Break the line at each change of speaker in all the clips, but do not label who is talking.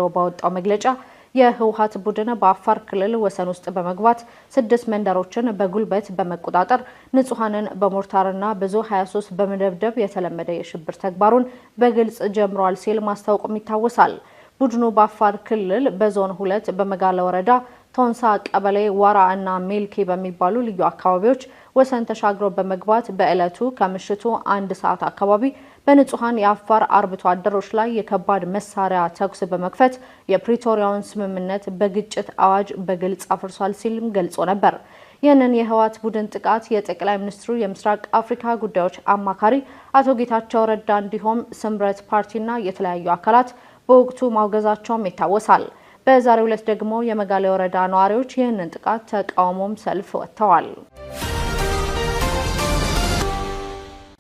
ባወጣው መግለጫ የህወሓት ቡድን በአፋር ክልል ወሰን ውስጥ በመግባት 6 መንደሮችን በጉልበት በመቆጣጠር ንጹሃንን በሞርታርና ብዙ 23 በመደብደብ የተለመደ የሽብር ተግባሩን በግልጽ ጀምሯል ሲል ማስታወቁም ይታወሳል። ቡድኑ በአፋር ክልል በዞን 2 በመጋለ ወረዳ ቶንሳ ቀበሌ ዋራ እና ሜልኪ በሚባሉ ልዩ አካባቢዎች ወሰን ተሻግሮ በመግባት በእለቱ ከምሽቱ 1 ሰዓት አካባቢ በንጹሃን የአፋር አርብቶ አደሮች ላይ የከባድ መሳሪያ ተኩስ በመክፈት የፕሪቶሪያውን ስምምነት በግጭት አዋጅ በግልጽ አፍርሷል ሲልም ገልጾ ነበር። ይህንን የህወሓት ቡድን ጥቃት የጠቅላይ ሚኒስትሩ የምስራቅ አፍሪካ ጉዳዮች አማካሪ አቶ ጌታቸው ረዳ እንዲሁም ስምረት ፓርቲና የተለያዩ አካላት በወቅቱ ማውገዛቸውም ይታወሳል። በዛሬው ዕለት ደግሞ የመጋለ ወረዳ ነዋሪዎች ይህንን ጥቃት ተቃውሞም ሰልፍ ወጥተዋል።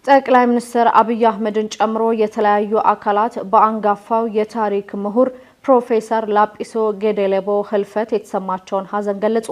ጠቅላይ ሚኒስትር አብይ አህመድን ጨምሮ የተለያዩ አካላት በአንጋፋው የታሪክ ምሁር ፕሮፌሰር ላጲሶ ጌዴሌቦ ህልፈት የተሰማቸውን ሀዘን ገለጹ።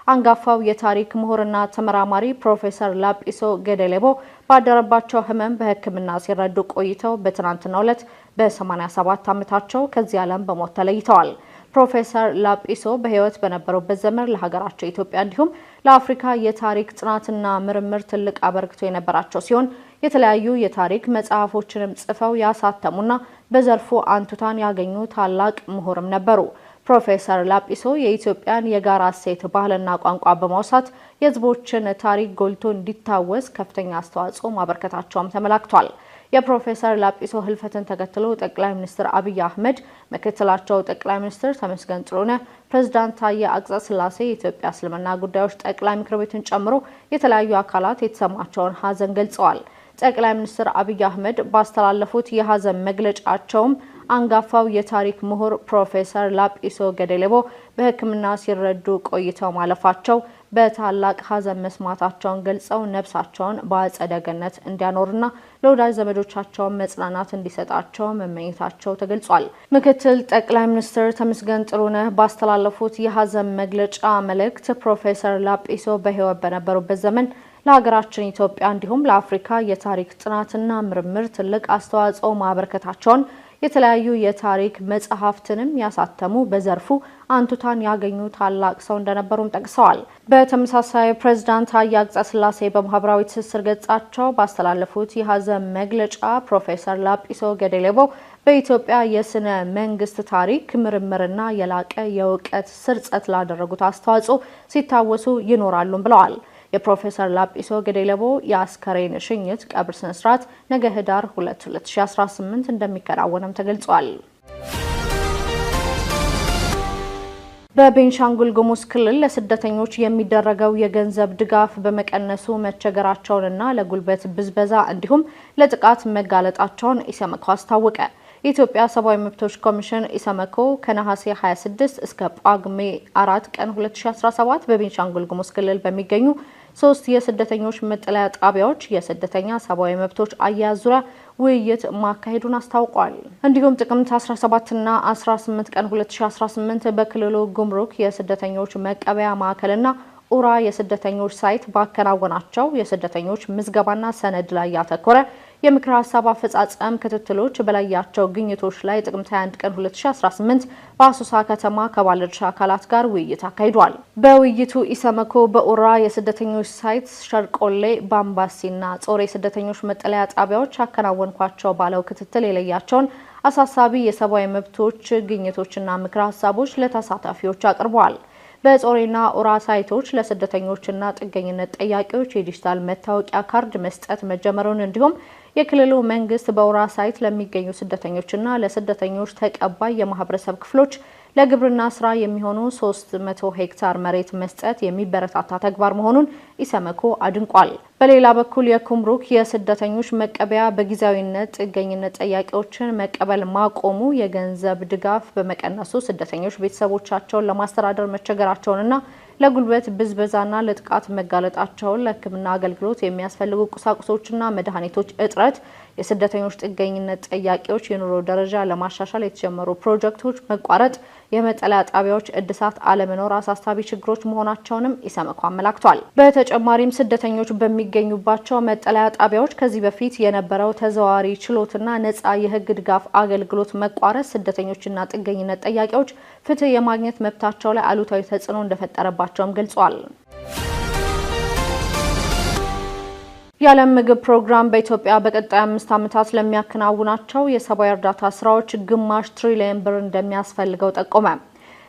አንጋፋው የታሪክ ምሁርና ተመራማሪ ፕሮፌሰር ላጲሶ ጌዴሌቦ ባደረባቸው ህመም በሕክምና ሲረዱ ቆይተው በትናንትናው ዕለት በ87 ዓመታቸው ከዚህ ዓለም በሞት ተለይተዋል። ፕሮፌሰር ላጲሶ በህይወት በነበሩበት ዘመን ለሀገራቸው ኢትዮጵያ እንዲሁም ለአፍሪካ የታሪክ ጥናትና ምርምር ትልቅ አበርክቶ የነበራቸው ሲሆን የተለያዩ የታሪክ መጽሐፎችንም ጽፈው ያሳተሙና በዘርፉ አንቱታን ያገኙ ታላቅ ምሁርም ነበሩ። ፕሮፌሰር ላጲሶ የኢትዮጵያን የጋራ እሴት ባህልና ቋንቋ በማውሳት የህዝቦችን ታሪክ ጎልቶ እንዲታወስ ከፍተኛ አስተዋጽኦ ማበርከታቸውም ተመላክቷል። የፕሮፌሰር ላጲሶ ህልፈትን ተከትሎ ጠቅላይ ሚኒስትር አብይ አህመድ፣ ምክትላቸው ጠቅላይ ሚኒስትር ተመስገን ጥሩነህ፣ ፕሬዝዳንት ታዬ አጽቀሥላሴ፣ የኢትዮጵያ እስልምና ጉዳዮች ጠቅላይ ምክር ቤትን ጨምሮ የተለያዩ አካላት የተሰማቸውን ሀዘን ገልጸዋል። ጠቅላይ ሚኒስትር አብይ አህመድ ባስተላለፉት የሀዘን መግለጫቸውም አንጋፋው የታሪክ ምሁር ፕሮፌሰር ላጲሶ ጌዴሌቦ በሕክምና ሲረዱ ቆይተው ማለፋቸው በታላቅ ሀዘን መስማታቸውን ገልጸው ነፍሳቸውን በአጸደ ገነት እንዲያኖርና ለወዳጅ ዘመዶቻቸው መጽናናት እንዲሰጣቸው መመኘታቸው ተገልጿል። ምክትል ጠቅላይ ሚኒስትር ተመስገን ጥሩነህ ባስተላለፉት የሀዘን መግለጫ መልእክት ፕሮፌሰር ላጲሶ በህይወት በነበሩበት ዘመን ለሀገራችን ኢትዮጵያ እንዲሁም ለአፍሪካ የታሪክ ጥናትና ምርምር ትልቅ አስተዋጽኦ ማበርከታቸውን የተለያዩ የታሪክ መጽሐፍትንም ያሳተሙ በዘርፉ አንቱታን ያገኙ ታላቅ ሰው እንደነበሩም ጠቅሰዋል። በተመሳሳይ ፕሬዝዳንት ታዬ አጽቀሥላሴ በማህበራዊ ትስስር ገጻቸው ባስተላለፉት የሀዘን መግለጫ ፕሮፌሰር ላጲሶ ጌዴሌቦ በኢትዮጵያ የስነ መንግስት ታሪክ ምርምርና የላቀ የእውቀት ስርጸት ላደረጉት አስተዋጽኦ ሲታወሱ ይኖራሉ ብለዋል። የፕሮፌሰር ላጲሶ ጌዴሌቦ የአስከሬን ሽኝት ቀብር ስነ ስርዓት ነገ ህዳር 2 2018 እንደሚከናወንም ተገልጿል። በቤንሻንጉል ጉሙዝ ክልል ለስደተኞች የሚደረገው የገንዘብ ድጋፍ በመቀነሱ መቸገራቸውንና ለጉልበት ብዝበዛ እንዲሁም ለጥቃት መጋለጣቸውን ኢሰመኮ አስታወቀ። የኢትዮጵያ ሰብአዊ መብቶች ኮሚሽን ኢሰመኮ ከነሐሴ 26 እስከ ጳጉሜ 4 ቀን 2017 በቤንሻንጉል ጉሙዝ ክልል በሚገኙ 3 የስደተኞች መጠለያ ጣቢያዎች የስደተኛ ሰብአዊ መብቶች አያያዝ ዙሪያ ውይይት ማካሄዱን አስታውቋል። እንዲሁም ጥቅምት 17 እና 18 ቀን 2018 በክልሉ ጉምሩክ የስደተኞች መቀበያ ማዕከልና ኡራ የስደተኞች ሳይት ባከናወናቸው የስደተኞች ምዝገባና ሰነድ ላይ ያተኮረ የምክር ሀሳብ አፈጻጸም ክትትሎች በላያቸው ግኝቶች ላይ ጥቅምት 21 ቀን 2018 በአሶሳ ከተማ ከባለድርሻ አካላት ጋር ውይይት አካሂዷል። በውይይቱ ኢሰመኮ በኡራ የስደተኞች ሳይት፣ ሸርቆሌ፣ ባምባሲና ጾሬ የስደተኞች መጠለያ ጣቢያዎች አከናወንኳቸው ባለው ክትትል የለያቸውን አሳሳቢ የሰብአዊ መብቶች ግኝቶችና ምክር ሀሳቦች ለተሳታፊዎች አቅርበዋል። በጾሬና ኡራ ሳይቶች ለስደተኞችና ጥገኝነት ጠያቂዎች የዲጂታል መታወቂያ ካርድ መስጠት መጀመሩን እንዲሁም የክልሉ መንግስት በኡራ ሳይት ለሚገኙ ስደተኞችና ለስደተኞች ተቀባይ የማህበረሰብ ክፍሎች ለግብርና ስራ የሚሆኑ 300 ሄክታር መሬት መስጠት የሚበረታታ ተግባር መሆኑን ኢሰመኮ አድንቋል። በሌላ በኩል የኩምሩክ የስደተኞች መቀበያ በጊዜያዊነት ጥገኝነት ጠያቂዎችን መቀበል ማቆሙ የገንዘብ ድጋፍ በመቀነሱ ስደተኞች ቤተሰቦቻቸውን ለማስተዳደር መቸገራቸውንና ለጉልበት ብዝበዛና ለጥቃት መጋለጣቸውን ለሕክምና አገልግሎት የሚያስፈልጉ ቁሳቁሶችና መድኃኒቶች እጥረት የስደተኞች ጥገኝነት ጥያቄዎች፣ የኑሮ ደረጃ ለማሻሻል የተጀመሩ ፕሮጀክቶች መቋረጥ፣ የመጠለያ ጣቢያዎች እድሳት አለመኖር አሳሳቢ ችግሮች መሆናቸውንም ኢሰመኮ አመላክቷል። በተጨማሪም ስደተኞች በሚገኙባቸው መጠለያ ጣቢያዎች ከዚህ በፊት የነበረው ተዘዋዋሪ ችሎትና ነፃ የሕግ ድጋፍ አገልግሎት መቋረጥ ስደተኞችና ጥገኝነት ጠያቂዎች ፍትህ የማግኘት መብታቸው ላይ አሉታዊ ተጽዕኖ እንደፈጠረባቸውም ገልጿል። የዓለም ምግብ ፕሮግራም በኢትዮጵያ በቀጣይ 5 ዓመታት ለሚያከናውናቸው የሰብአዊ እርዳታ ስራዎች ግማሽ ትሪሊየን ብር እንደሚያስፈልገው ጠቆመ።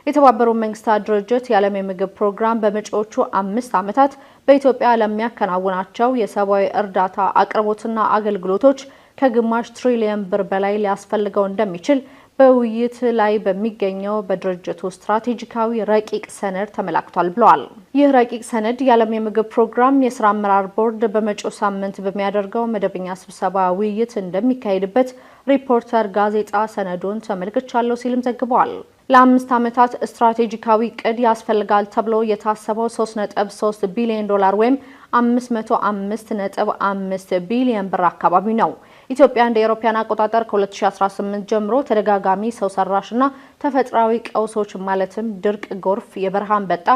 የተባበሩት መንግስታት ድርጅት የዓለም የምግብ ፕሮግራም በመጪዎቹ 5 ዓመታት በኢትዮጵያ ለሚያከናውናቸው የሰብአዊ እርዳታ አቅርቦትና አገልግሎቶች ከግማሽ ትሪሊየን ብር በላይ ሊያስፈልገው እንደሚችል በውይይት ላይ በሚገኘው በድርጅቱ ስትራቴጂካዊ ረቂቅ ሰነድ ተመላክቷል ብለዋል። ይህ ረቂቅ ሰነድ የዓለም የምግብ ፕሮግራም የስራ አመራር ቦርድ በመጪው ሳምንት በሚያደርገው መደበኛ ስብሰባ ውይይት እንደሚካሄድበት ሪፖርተር ጋዜጣ ሰነዱን ተመልክቻለሁ ሲልም ዘግቧል። ለ5 ዓመታት ስትራቴጂካዊ ዕቅድ ያስፈልጋል ተብሎ የታሰበው 3.3 ቢሊዮን ዶላር ወይም 505.5 ቢሊዮን ብር አካባቢ ነው። ኢትዮጵያ እንደ አውሮፓውያን አቆጣጠር ከ2018 ጀምሮ ተደጋጋሚ ሰው ሰራሽና ተፈጥሯዊ ቀውሶች ማለትም ድርቅ፣ ጎርፍ፣ የበረሃ አንበጣ፣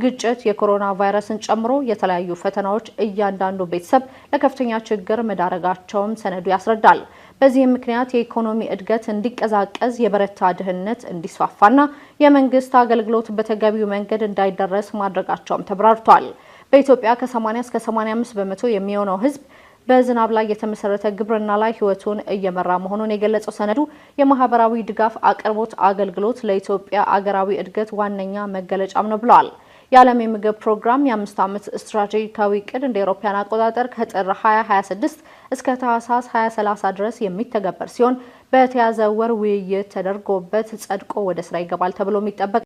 ግጭት፣ የኮሮና ቫይረስን ጨምሮ የተለያዩ ፈተናዎች እያንዳንዱ ቤተሰብ ለከፍተኛ ችግር መዳረጋቸውን ሰነዱ ያስረዳል። በዚህም ምክንያት የኢኮኖሚ እድገት እንዲቀዛቀዝ፣ የበረታ ድህነት እንዲስፋፋና የመንግስት አገልግሎት በተገቢው መንገድ እንዳይደረስ ማድረጋቸውም ተብራርቷል። በኢትዮጵያ ከ80 እስከ 85 በመቶ የሚሆነው ህዝብ በዝናብ ላይ የተመሰረተ ግብርና ላይ ህይወቱን እየመራ መሆኑን የገለጸው ሰነዱ የማህበራዊ ድጋፍ አቅርቦት አገልግሎት ለኢትዮጵያ አገራዊ እድገት ዋነኛ መገለጫም ነው ብለዋል። የዓለም የምግብ ፕሮግራም የ5 ዓመት ስትራቴጂካዊ ዕቅድ እንደ አውሮፓውያን አቆጣጠር ከጥር 2026 እስከ ታህሳስ 2030 ድረስ የሚተገበር ሲሆን በተያዘው ወር ውይይት ተደርጎበት ጸድቆ ወደ ስራ ይገባል ተብሎ የሚጠበቅ